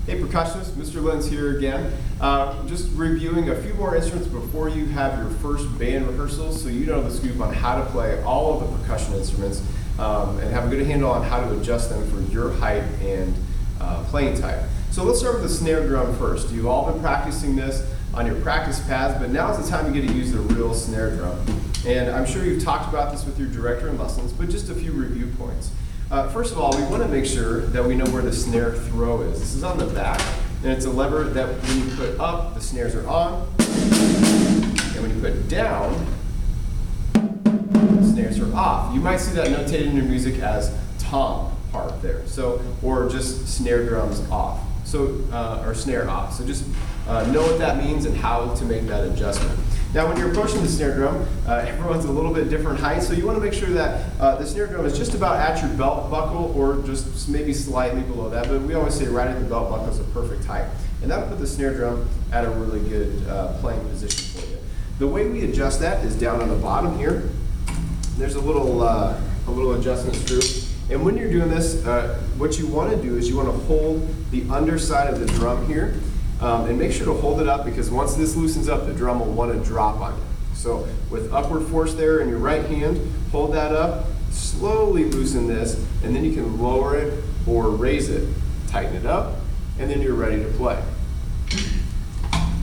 Hey percussionists, Mr. Lenz here again. Just reviewing a few more instruments before you have your first band rehearsals so you know the scoop on how to play all of the percussion instruments and have a good handle on how to adjust them for your height and playing type. So let's start with the snare drum first. You've all been practicing this on your practice pads, but now is the time you get to use the real snare drum. And I'm sure you've talked about this with your director in lessons, but just a few review points. First of all, we want to make sure that we know where the snare throw is. This is on the back, and it's a lever that when you put up, the snares are on, and when you put down, the snares are off. You might see that notated in your music as tom part there, so or just snare drums off, so or snare off. So just know what that means and how to make that adjustment. Now when you're approaching the snare drum, everyone's a little bit different height, so you want to make sure that the snare drum is just about at your belt buckle or just maybe slightly below that, but we always say right at the belt buckle is a perfect height. And that'll put the snare drum at a really good playing position for you. The way we adjust that is down on the bottom here. There's a little adjustment screw. And when you're doing this, what you want to do is you want to hold the underside of the drum here. And make sure to hold it up because once this loosens up, the drum will want to drop on you. So with upward force there in your right hand, hold that up, slowly loosen this, and then you can lower it or raise it, tighten it up, and then you're ready to play.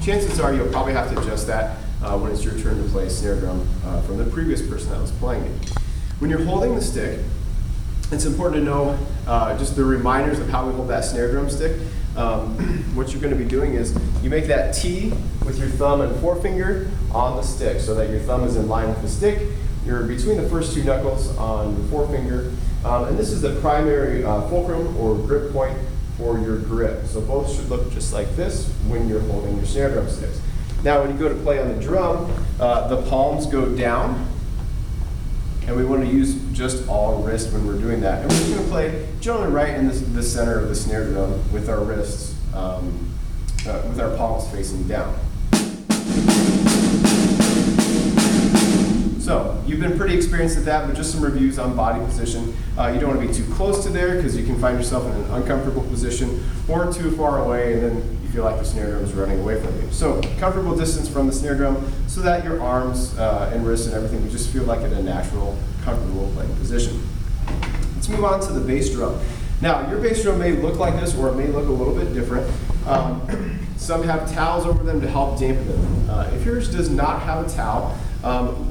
Chances are you'll probably have to adjust that when it's your turn to play snare drum from the previous person that was playing it. When you're holding the stick, it's important to know just the reminders of how we hold that snare drum stick. What you're going to be doing is you make that T with your thumb and forefinger on the stick so that your thumb is in line with the stick. You're between the first two knuckles on your forefinger. And this is the primary fulcrum or grip point for your grip. So both should look just like this when you're holding your snare drum sticks. Now when you go to play on the drum, the palms go down. And we want to use just all wrist when we're doing that. And we're just going to play generally right in the center of the snare drum with our wrists, with our palms facing down. So you've been pretty experienced at that, but just some reviews on body position. You don't want to be too close to there because you can find yourself in an uncomfortable position or too far away and then you feel like the snare drum is running away from you. So comfortable distance from the snare drum so that your arms and wrists and everything, you just feel like in a natural, comfortable playing position. Let's move on to the bass drum. Now your bass drum may look like this or it may look a little bit different. Some have towels over them to help dampen them. If yours does not have a towel,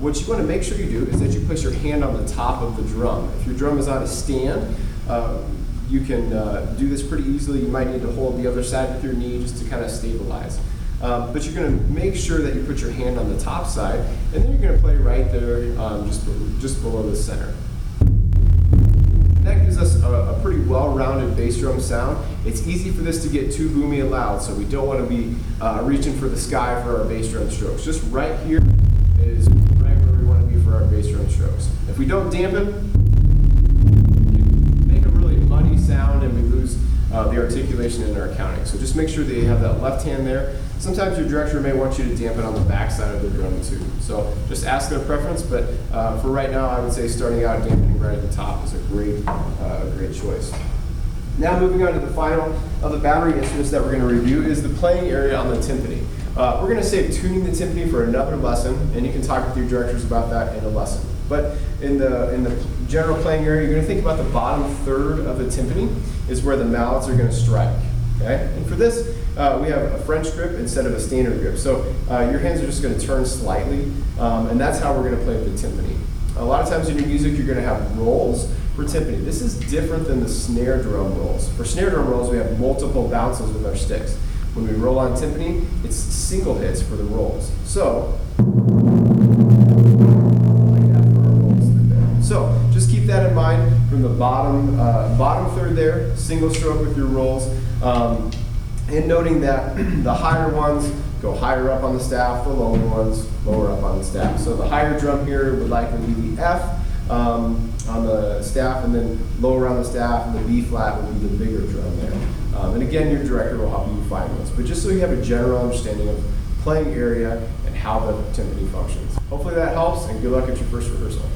what you want to make sure you do is that you put your hand on the top of the drum. If your drum is on a stand, you can do this pretty easily. You might need to hold the other side with your knee just to kind of stabilize. But you're going to make sure that you put your hand on the top side, and then you're going to play right there just below the center. That gives us a pretty well-rounded bass drum sound. It's easy for this to get too boomy and loud, so we don't want to be reaching for the sky for our bass drum strokes. Just right here is right where we want to be for our bass drum strokes. If we don't dampen, we make a really muddy sound and we lose the articulation in our counting. So just make sure that you have that left hand there. Sometimes your director may want you to dampen on the back side of the drum too. So just ask their preference, but for right now I would say starting out dampening right at the top is a great choice. Now moving on to the final of the battery instruments that we're going to review is the playing area on the timpani. We're going to save tuning the timpani for another lesson, and you can talk with your directors about that in a lesson. But in the general playing area, you're going to think about the bottom third of the timpani is where the mallets are going to strike. Okay? And for this, we have a French grip instead of a standard grip. So your hands are just going to turn slightly, and that's how we're going to play with the timpani. A lot of times in your music, you're going to have rolls for timpani. This is different than the snare drum rolls. For snare drum rolls, we have multiple bounces with our sticks. When we roll on timpani, it's single hits for the rolls. So, like that for our rolls through there. So, just keep that in mind from the bottom third there, single stroke with your rolls. And noting that the higher ones go higher up on the staff, the lower ones lower up on the staff. So the higher drum here would likely be the F on the staff, and then lower on the staff, and the B flat would be the bigger drum there. And again, your director will help you find those. But just so you have a general understanding of playing area and how the timpani functions. Hopefully that helps, and good luck at your first rehearsal.